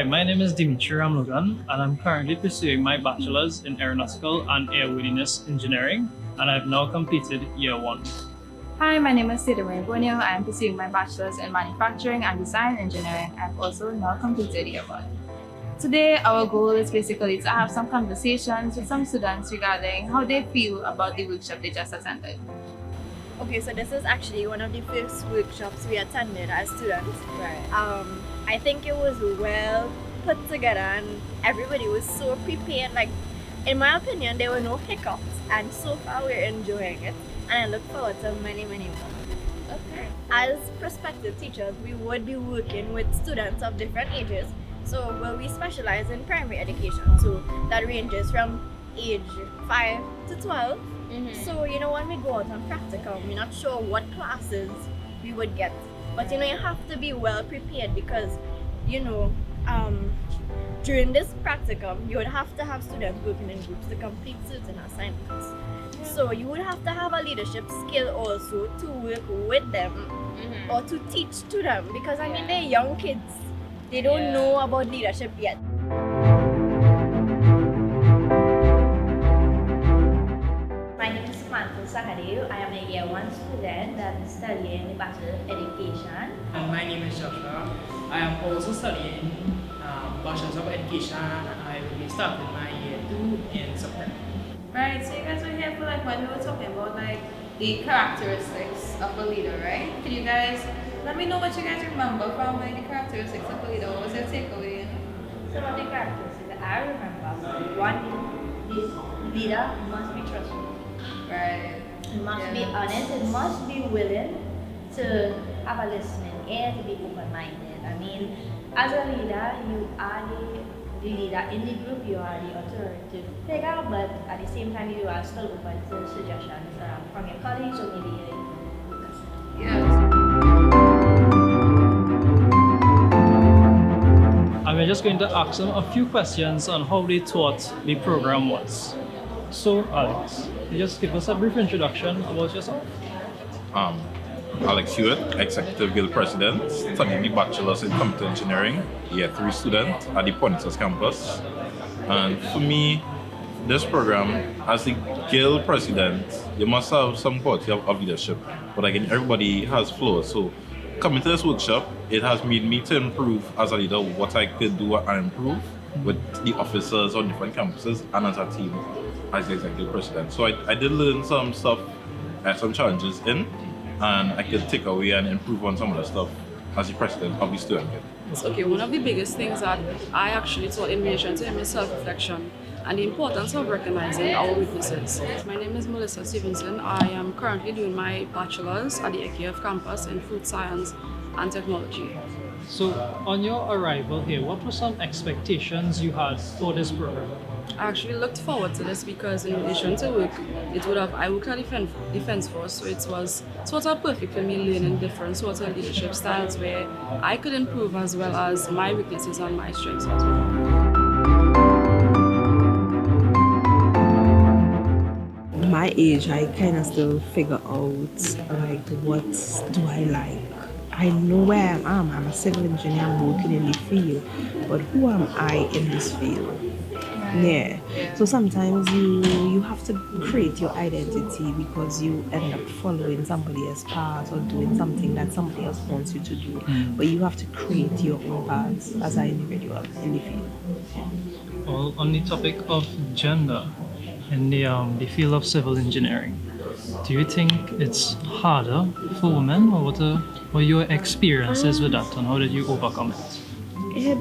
Hi, my name is Dimitri Ramlogan, and I'm currently pursuing my bachelor's in aeronautical and airworthiness engineering, and I've now completed year 1. Hi, my name is Sidney Bonio. I am pursuing my bachelor's in manufacturing and design engineering. I've also now completed year 1. Today, our goal is basically to have some conversations with some students regarding how they feel about the workshop they just attended. Okay, so this is actually one of the first workshops we attended as students. Right. I think it was well put together and everybody was so prepared. Like, in my opinion, there were no hiccups, and so far we're enjoying it. And I look forward to many, many more. Okay. As prospective teachers, we would be working with students of different ages. So, we specialize in primary education. So that ranges from age 5 to 12. So, when we go out on practicum, we're not sure what classes we would get. But, you have to be well prepared because, during this practicum, you would have to have students working in groups to complete certain assignments. So, you would have to have a leadership skill also to work with them or to teach to them because, they're young kids. They don't know about leadership yet. My name is Sahadeo. I am a year 1 student that is studying the Bachelor of Education. And my name is Joshua. I am also studying Bachelor of Education and I will be starting my year 2 in September. Right, so you guys were here for when we were talking about the characteristics of a leader, right? Can you guys let me know what you guys remember from the characteristics of a leader? What was your takeaway? Some of the characteristics that I remember, one, the leader must be trustworthy. Right. It must be honest, it must be willing to have a listening ear, to be open-minded. As a leader, you are the leader in the group, you are the authoritative figure, but at the same time, you are still open to suggestions from your colleagues or maybe your workers. Yes. And we're just going to ask them a few questions on how they thought the program was. So, Alex, can you just give us a brief introduction about yourself? Alex Hewitt, Executive Guild President, studying the Bachelor's in Computer Engineering, Year 3 student at the Pontus campus. And for me, this program, as the Guild President, you must have some quality of leadership. But again, everybody has flaws. So coming to this workshop, it has made me to improve as a leader what I could do and improve with the officers on different campuses and as a team as the Executive President. So I did learn some stuff, some challenges in, and I could take away and improve on some of the stuff as the president of the student guild. Okay, one of the biggest things that I actually taught in relation to self-reflection and the importance of recognizing our weaknesses. My name is Melissa Stevenson. I am currently doing my bachelor's at the EKF campus in food science and technology. So, on your arrival here, what were some expectations you had for this program? I actually looked forward to this because in addition to work, I worked at defense force, so it was sort of perfect for me learning different sorts of leadership styles where I could improve as well as my weaknesses and my strengths as well. My age, I kind of still figure out what do I like. I know where I am. I'm a civil engineer. I'm working in the field, but who am I in this field? Yeah. So sometimes you have to create your identity because you end up following somebody else's path or doing something that somebody else wants you to do. But you have to create your own path as an individual in the field. Well, on the topic of gender in the field of civil engineering, do you think it's harder for women, or what were your experiences with that, and how did you overcome it? It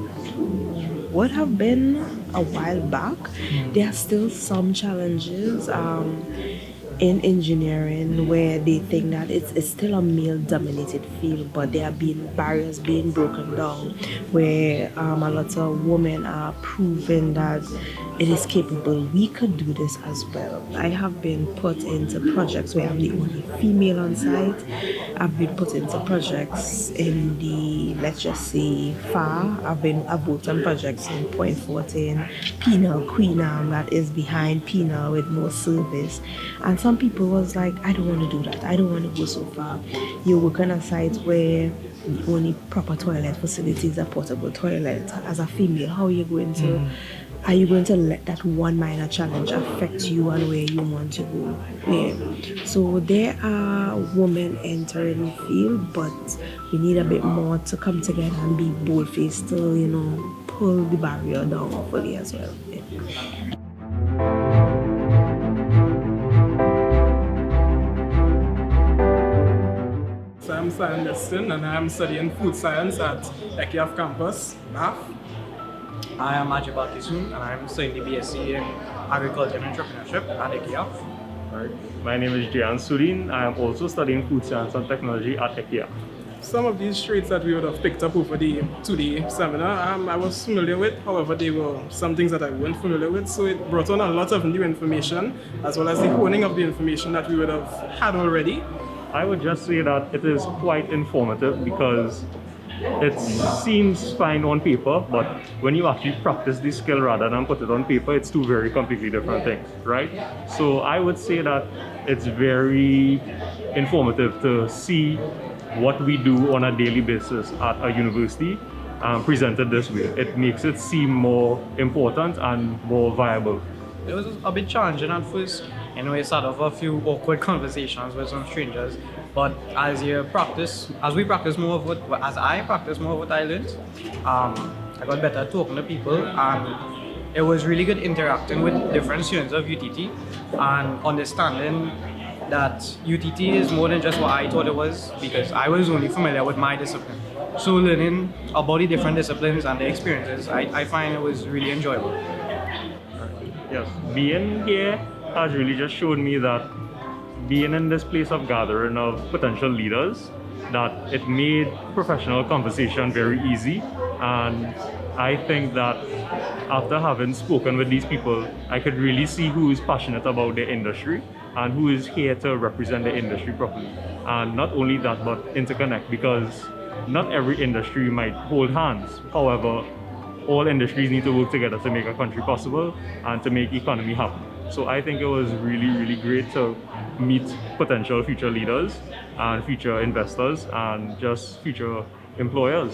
would have been a while back. There are still some challenges in engineering where they think that it's still a male-dominated field, but there are barriers being broken down where a lot of women are proving that it is capable. We could do this as well. I have been put into projects where I'm the only female on site. I've been put into projects in the, let's just say, FAR. I've worked on projects in Point 14, Penal, Queenham, that is behind Penal with no service. And some some people was like, I don't want to do that. I don't want to go so far. You work on a site where the only proper toilet facility is a portable toilet. As a female, how are you going to? Are you going to let that one minor challenge affect you and where you want to go? Yeah. So there are women entering the field, but we need a bit more to come together and be bold-faced to, you know, pull the barrier down fully as well. Yeah. So I'm Simon Destin and I'm studying food science at EKIAF campus, NAF. I am Ajay Batisun and I'm studying the BSc in Agriculture and Entrepreneurship at EKIAF. Right. My name is Jian Surin. I am also studying food science and technology at EKIAF. Some of these traits that we would have picked up over the 2-day seminar, I was familiar with. However, they were some things that I weren't familiar with. So it brought on a lot of new information, as well as the honing of the information that we would have had already. I would just say that it is quite informative because it seems fine on paper, but when you actually practice the skill rather than put it on paper, it's two very completely different things, right? So I would say that it's very informative to see what we do on a daily basis at a university presented this way. It makes it seem more important and more viable. It was a bit challenging at first. You know, you start off a few awkward conversations with some strangers, but as I practice more of what I learned, I got better at talking to people, and it was really good interacting with different students of YoU.TT and understanding that YoU.TT is more than just what I thought it was, because I was only familiar with my discipline. So learning about the different disciplines and the experiences, I find it was really enjoyable. Yes, being here has really just showed me that being in this place of gathering of potential leaders, that it made professional conversation very easy. And I think that after having spoken with these people, I could really see who is passionate about their industry and who is here to represent the industry properly. And not only that, but interconnect, because not every industry might hold hands. However, all industries need to work together to make a country possible and to make economy happen. So I think it was really, really great to meet potential future leaders and future investors and just future employers.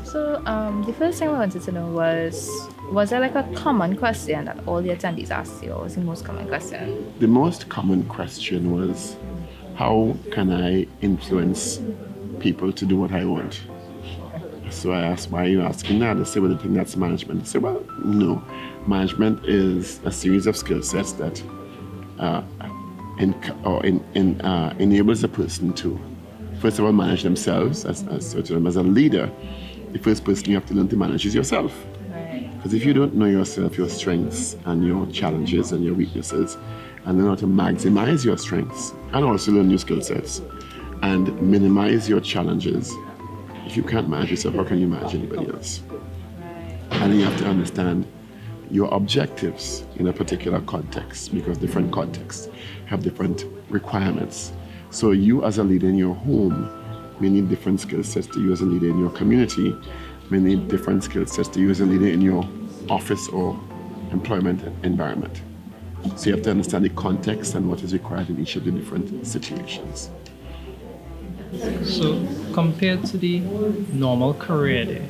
So the first thing I wanted to know was there like a common question that all the attendees asked you, or was the most common question? The most common question was, how can I influence people to do what I want? So I asked, why are you asking that? They say, well, they think that's management. I said, well, no. Management is a series of skill sets that enables a person to, first of all, manage themselves as a leader. The first person you have to learn to manage is yourself. Because if you don't know yourself, your strengths and your challenges and your weaknesses, and learn how to maximize your strengths and also learn new skill sets and minimize your challenges. If you can't manage yourself, how can you manage anybody else? And then you have to understand your objectives in a particular context, because different contexts have different requirements. So you as a leader in your home may need different skill sets to you as a leader in your community, may need different skill sets to you as a leader in your office or employment environment. So you have to understand the context and what is required in each of the different situations. So, compared to the normal career day,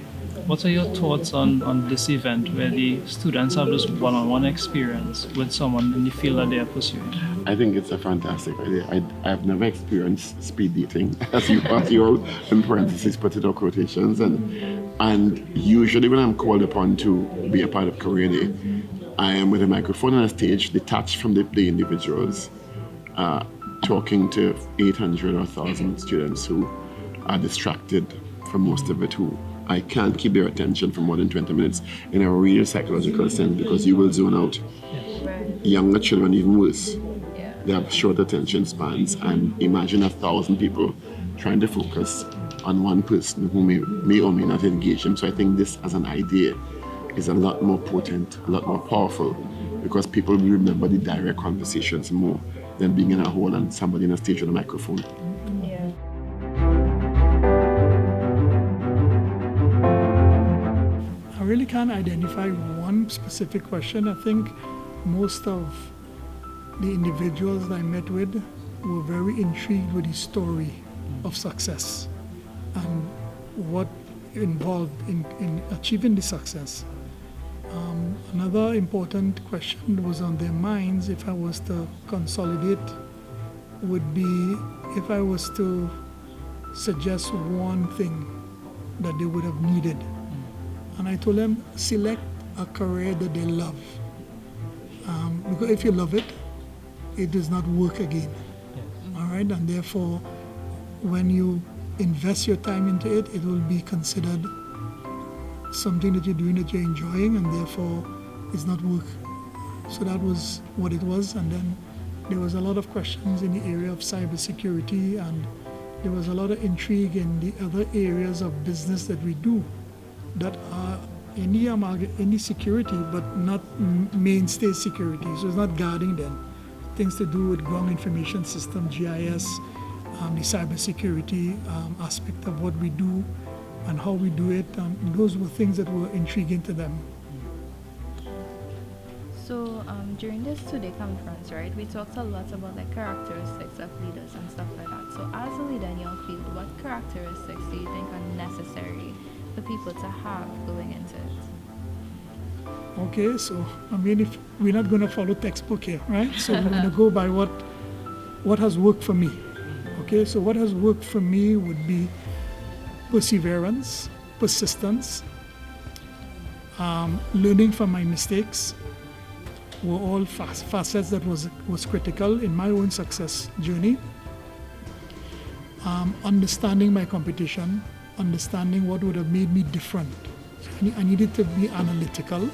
what are your thoughts on this event where the students have this one-on-one experience with someone in the field that they are pursuing? I think it's a fantastic idea. I've never experienced speed dating, as you all in parentheses put it or quotations, and usually when I'm called upon to be a part of career day, I am with a microphone on a stage, detached from the individuals, talking to 800 or 1,000 students who are distracted for most of it, who I can't keep their attention for more than 20 minutes in a real psychological sense, because you will zone out. Younger children even worse. They have short attention spans, and imagine 1,000 people trying to focus on one person who may or may not engage them. So I think this as an idea is a lot more potent, a lot more powerful, because people will remember the direct conversations more than being in a hall and somebody on a stage with a microphone. Yeah. A really really can't identify one specific question. I think most of the individuals that I met with were very intrigued with the story of success and what involved in achieving the success. Another important question was on their minds, if I was to consolidate, would be if I was to suggest one thing that they would have needed. And I told them, select a career that they love. Because if you love it, it does not work again. All right, and therefore, when you invest your time into it, it will be considered something that you're doing that you're enjoying, and therefore it's not work. So that was what it was. And then there was a lot of questions in the area of cybersecurity, and there was a lot of intrigue in the other areas of business that we do that are in the security, but not mainstay security. So it's not guarding them. Things to do with ground information system, GIS, the cybersecurity aspect of what we do and how we do it. Those were things that were intriguing to them. So during this two-day conference, right, we talked a lot about like characteristics of leaders and stuff like that. So as a leader in your field, what characteristics do you think are necessary for people to have going into it? Okay, so I mean, if we're not going to follow textbook here, right? So we're going to go by what has worked for me. Okay, so what has worked for me would be perseverance, persistence, learning from my mistakes were all facets that was critical in my own success journey. Understanding my competition, understanding what would have made me different. So I needed to be analytical.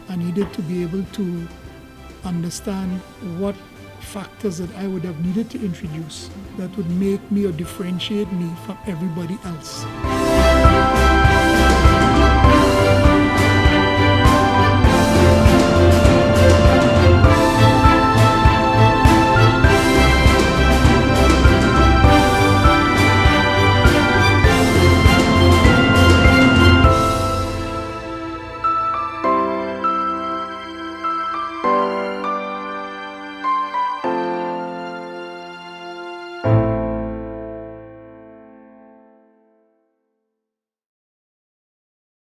I needed to be able to understand what factors that I would have needed to introduce that would make me or differentiate me from everybody else.